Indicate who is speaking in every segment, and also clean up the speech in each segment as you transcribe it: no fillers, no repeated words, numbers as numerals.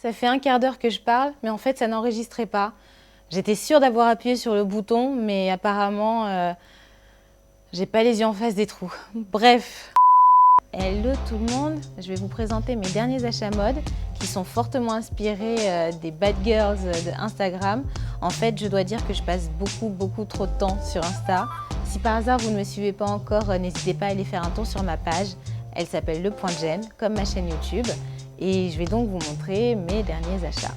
Speaker 1: Ça fait un quart d'heure que je parle, mais en fait, ça n'enregistrait pas. J'étais sûre d'avoir appuyé sur le bouton, mais apparemment, j'ai pas les yeux en face des trous. Bref. Hello tout le monde, je vais vous présenter mes derniers achats mode qui sont fortement inspirés des bad girls de Instagram. En fait, je dois dire que je passe beaucoup trop de temps sur Insta. Si par hasard vous ne me suivez pas encore, n'hésitez pas à aller faire un tour sur ma page. Elle s'appelle Le Point de Gêne, comme ma chaîne YouTube. Et je vais donc vous montrer mes derniers achats.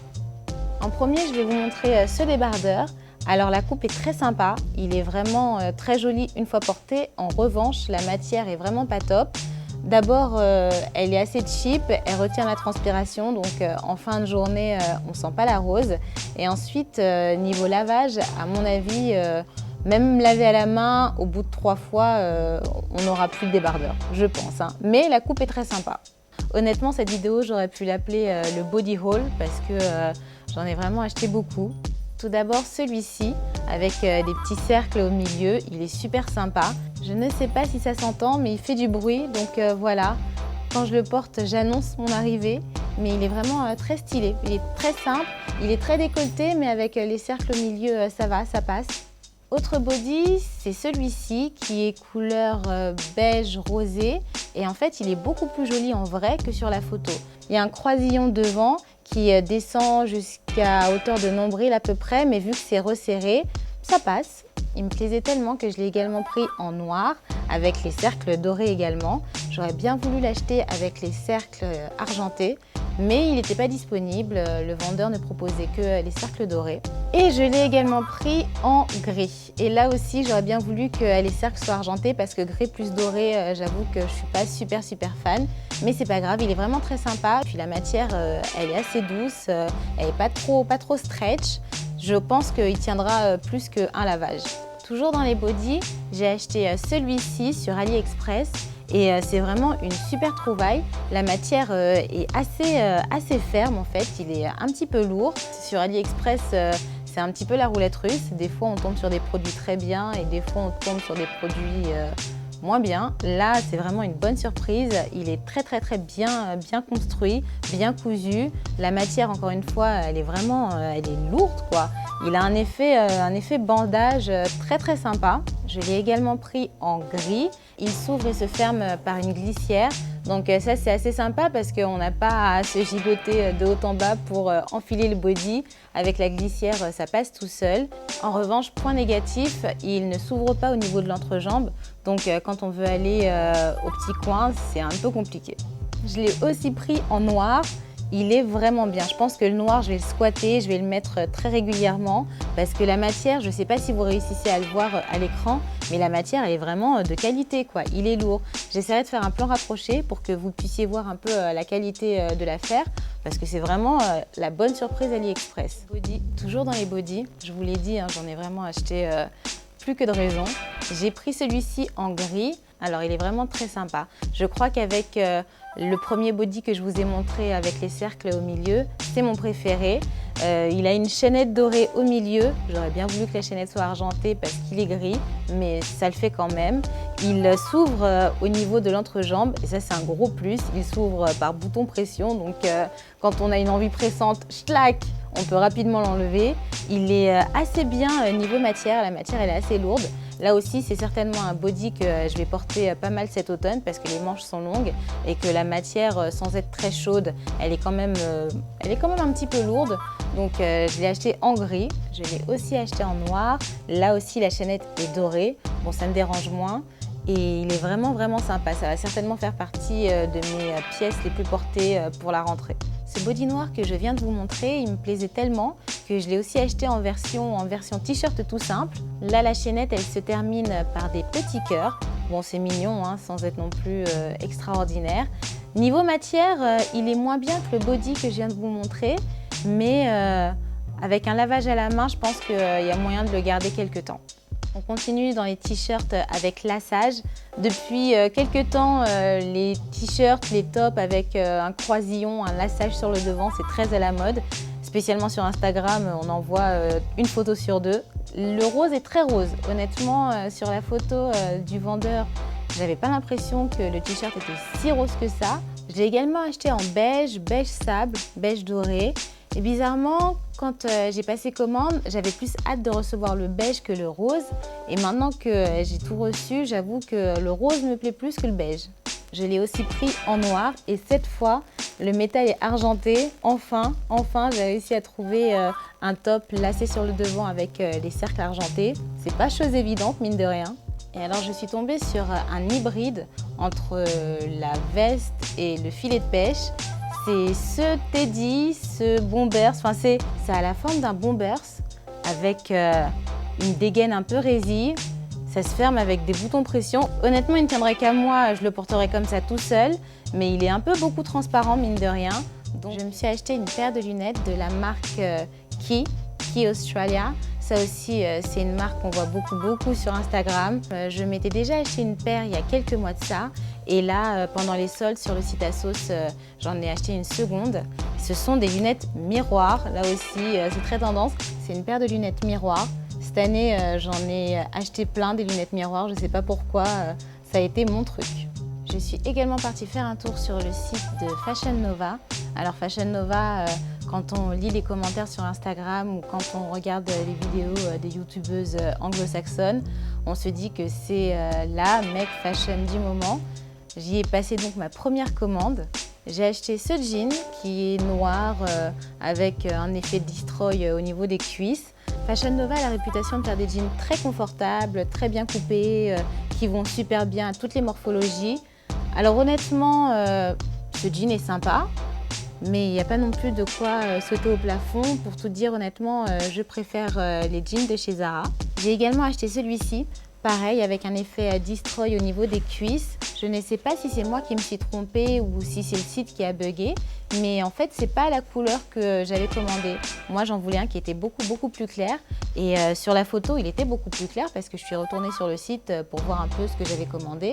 Speaker 1: En premier, je vais vous montrer ce débardeur. Alors la coupe est très sympa, il est vraiment très joli une fois porté. En revanche, la matière est vraiment pas top. D'abord, elle est assez cheap, elle retient la transpiration, donc en fin de journée, on ne sent pas la rose. Et ensuite, niveau lavage, à mon avis, même laver à la main, au bout de 3 fois, on n'aura plus de débardeur, je pense. Hein. Mais la coupe est très sympa. Honnêtement, cette vidéo, j'aurais pu l'appeler le body haul parce que j'en ai vraiment acheté beaucoup. Tout d'abord, celui-ci, avec des petits cercles au milieu, il est super sympa. Je ne sais pas si ça s'entend, mais il fait du bruit, donc voilà. Quand je le porte, j'annonce mon arrivée, mais il est vraiment très stylé. Il est très simple, il est très décolleté, mais avec les cercles au milieu, ça va, ça passe. Autre body, c'est celui-ci qui est couleur beige rosé et en fait il est beaucoup plus joli en vrai que sur la photo. Il y a un croisillon devant qui descend jusqu'à hauteur de nombril à peu près, mais vu que c'est resserré, ça passe. Il me plaisait tellement que je l'ai également pris en noir avec les cercles dorés également. J'aurais bien voulu l'acheter avec les cercles argentés, mais il n'était pas disponible, le vendeur ne proposait que les cercles dorés. Et je l'ai également pris en gris. Et là aussi, j'aurais bien voulu que les cercles soient argentés parce que gris plus doré, j'avoue que je suis pas super fan. Mais c'est pas grave, il est vraiment très sympa. Puis la matière, elle est assez douce, elle est pas trop stretch. Je pense qu'il tiendra plus qu'un lavage. Toujours dans les bodys, j'ai acheté celui-ci sur AliExpress. Et c'est vraiment une super trouvaille. La matière est assez ferme en fait, il est un petit peu lourd. Sur AliExpress, c'est un petit peu la roulette russe. Des fois on tombe sur des produits très bien et des fois on tombe sur des produits moins bien. Là, c'est vraiment une bonne surprise. Il est très bien construit, bien cousu. La matière, encore une fois, elle est lourde quoi. Il a un effet bandage très sympa. Je l'ai également pris en gris. Il s'ouvre et se ferme par une glissière. Donc ça, c'est assez sympa parce qu'on n'a pas à se gigoter de haut en bas pour enfiler le body. Avec la glissière, ça passe tout seul. En revanche, point négatif, il ne s'ouvre pas au niveau de l'entrejambe. Donc quand on veut aller au petit coin, c'est un peu compliqué. Je l'ai aussi pris en noir. Il est vraiment bien. Je pense que le noir, je vais le squatter, je vais le mettre très régulièrement parce que la matière, je ne sais pas si vous réussissez à le voir à l'écran, mais la matière, elle est vraiment de qualité, quoi. Il est lourd. J'essaierai de faire un plan rapproché pour que vous puissiez voir un peu la qualité de l'affaire parce que c'est vraiment la bonne surprise AliExpress. Body. Toujours dans les bodys, je vous l'ai dit, hein, j'en ai vraiment acheté plus que de raison. J'ai pris celui-ci en gris. Alors, il est vraiment très sympa. Je crois qu'avec le premier body que je vous ai montré avec les cercles au milieu, c'est mon préféré. Il a une chaînette dorée au milieu. J'aurais bien voulu que la chaînette soit argentée parce qu'il est gris, mais ça le fait quand même. Il s'ouvre au niveau de l'entrejambe et ça, c'est un gros plus. Il s'ouvre par bouton pression, donc quand on a une envie pressante, schlac, on peut rapidement l'enlever. Il est assez bien niveau matière. La matière, elle est assez lourde. Là aussi, c'est certainement un body que je vais porter pas mal cet automne parce que les manches sont longues et que la matière, sans être très chaude, elle est quand même un petit peu lourde. Donc, je l'ai acheté en gris. Je l'ai aussi acheté en noir. Là aussi, la chaînette est dorée. Bon, ça me dérange moins. Et il est vraiment sympa. Ça va certainement faire partie de mes pièces les plus portées pour la rentrée. Ce body noir que je viens de vous montrer, il me plaisait tellement que je l'ai aussi acheté en version t-shirt tout simple. Là, la chaînette, elle se termine par des petits cœurs. Bon, c'est mignon, hein, sans être non plus extraordinaire. Niveau matière, il est moins bien que le body que je viens de vous montrer, mais avec un lavage à la main, je pense qu'il y a moyen de le garder quelques temps. On continue dans les t-shirts avec lassage. Depuis quelques temps, les t-shirts, les tops avec un croisillon, un lassage sur le devant, c'est très à la mode. Spécialement sur Instagram, on en voit une photo sur deux. Le rose est très rose. Honnêtement, sur la photo du vendeur, j'avais pas l'impression que le t-shirt était si rose que ça. Je l'ai également acheté en beige, beige sable, beige doré. Et bizarrement, quand j'ai passé commande, j'avais plus hâte de recevoir le beige que le rose. Et maintenant que j'ai tout reçu, j'avoue que le rose me plaît plus que le beige. Je l'ai aussi pris en noir et cette fois, le métal est argenté. Enfin, j'ai réussi à trouver un top lacé sur le devant avec les cercles argentés. C'est pas chose évidente, mine de rien. Et alors, je suis tombée sur un hybride entre la veste et le filet de pêche. C'est ce Teddy, ce Bombers, enfin c'est à la forme d'un Bombers avec une dégaine un peu résille. Ça se ferme avec des boutons pression. Honnêtement, il ne tiendrait qu'à moi, je le porterais comme ça tout seul, mais il est un peu beaucoup transparent, mine de rien. Donc je me suis acheté une paire de lunettes de la marque Quay Australia. Ça aussi, c'est une marque qu'on voit beaucoup sur Instagram. Je m'étais déjà acheté une paire il y a quelques mois de ça. Et là, pendant les soldes sur le site ASOS, j'en ai acheté une seconde. Ce sont des lunettes miroirs. Là aussi, c'est très tendance. C'est une paire de lunettes miroirs. Cette année, j'en ai acheté plein des lunettes miroirs. Je ne sais pas pourquoi, ça a été mon truc. Je suis également partie faire un tour sur le site de Fashion Nova. Alors Fashion Nova, quand on lit les commentaires sur Instagram ou quand on regarde les vidéos des youtubeuses anglo-saxonnes, on se dit que c'est la mec fashion du moment. J'y ai passé donc ma première commande. J'ai acheté ce jean qui est noir avec un effet destroy au niveau des cuisses. Fashion Nova a la réputation de faire des jeans très confortables, très bien coupés, qui vont super bien à toutes les morphologies. Alors honnêtement, ce jean est sympa, mais il n'y a pas non plus de quoi sauter au plafond. Pour tout dire, honnêtement, je préfère les jeans de chez Zara. J'ai également acheté celui-ci, pareil, avec un effet destroy au niveau des cuisses. Je ne sais pas si c'est moi qui me suis trompée ou si c'est le site qui a bugué, mais en fait, c'est pas la couleur que j'avais commandée. Moi, j'en voulais un qui était beaucoup plus clair. Et sur la photo, il était beaucoup plus clair parce que je suis retournée sur le site pour voir un peu ce que j'avais commandé.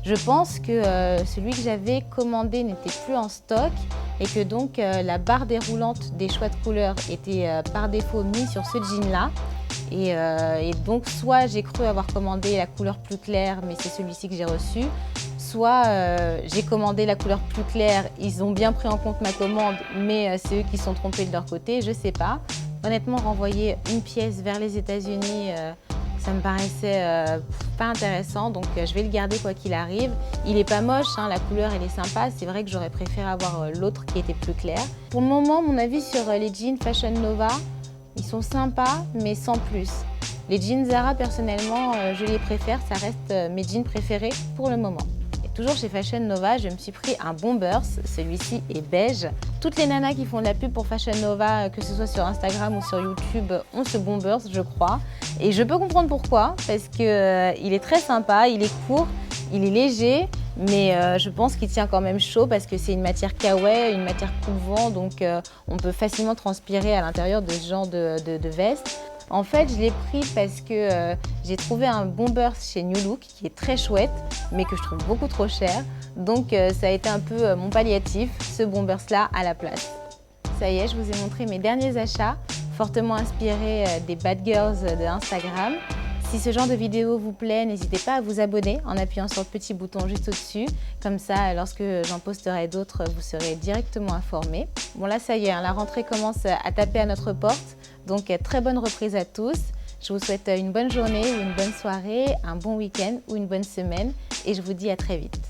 Speaker 1: Je pense que celui que j'avais commandé n'était plus en stock et que donc la barre déroulante des choix de couleurs était par défaut mise sur ce jean-là. Et donc, soit j'ai cru avoir commandé la couleur plus claire, mais c'est celui-ci que j'ai reçu, soit j'ai commandé la couleur plus claire, ils ont bien pris en compte ma commande, mais c'est eux qui se sont trompés de leur côté, je sais pas. Honnêtement, renvoyer une pièce vers les États-Unis, ça me paraissait pas intéressant, donc je vais le garder quoi qu'il arrive. Il est pas moche, hein, la couleur elle est sympa, c'est vrai que j'aurais préféré avoir l'autre qui était plus clair. Pour le moment, mon avis sur les jeans Fashion Nova, ils sont sympas, mais sans plus. Les jeans Zara, personnellement, je les préfère, ça reste mes jeans préférés pour le moment. Et toujours chez Fashion Nova, je me suis pris un Bombers, celui-ci est beige. Toutes les nanas qui font de la pub pour Fashion Nova, que ce soit sur Instagram ou sur YouTube, ont ce Bombers, je crois. Et je peux comprendre pourquoi, parce qu'il est très sympa, il est court, il est léger, mais je pense qu'il tient quand même chaud parce que c'est une matière kawaii, une matière coupe-vent, donc on peut facilement transpirer à l'intérieur de ce genre de veste. En fait, je l'ai pris parce que j'ai trouvé un Bombers chez New Look qui est très chouette, mais que je trouve beaucoup trop cher. Donc ça a été un peu mon palliatif, ce Bombers-là à la place. Ça y est, je vous ai montré mes derniers achats, fortement inspirés des bad girls de Instagram. Si ce genre de vidéo vous plaît, n'hésitez pas à vous abonner en appuyant sur le petit bouton juste au-dessus. Comme ça, lorsque j'en posterai d'autres, vous serez directement informés. Bon là, ça y est, hein, la rentrée commence à taper à notre porte. Donc très bonne reprise à tous. Je vous souhaite une bonne journée ou une bonne soirée, un bon week-end ou une bonne semaine. Et je vous dis à très vite.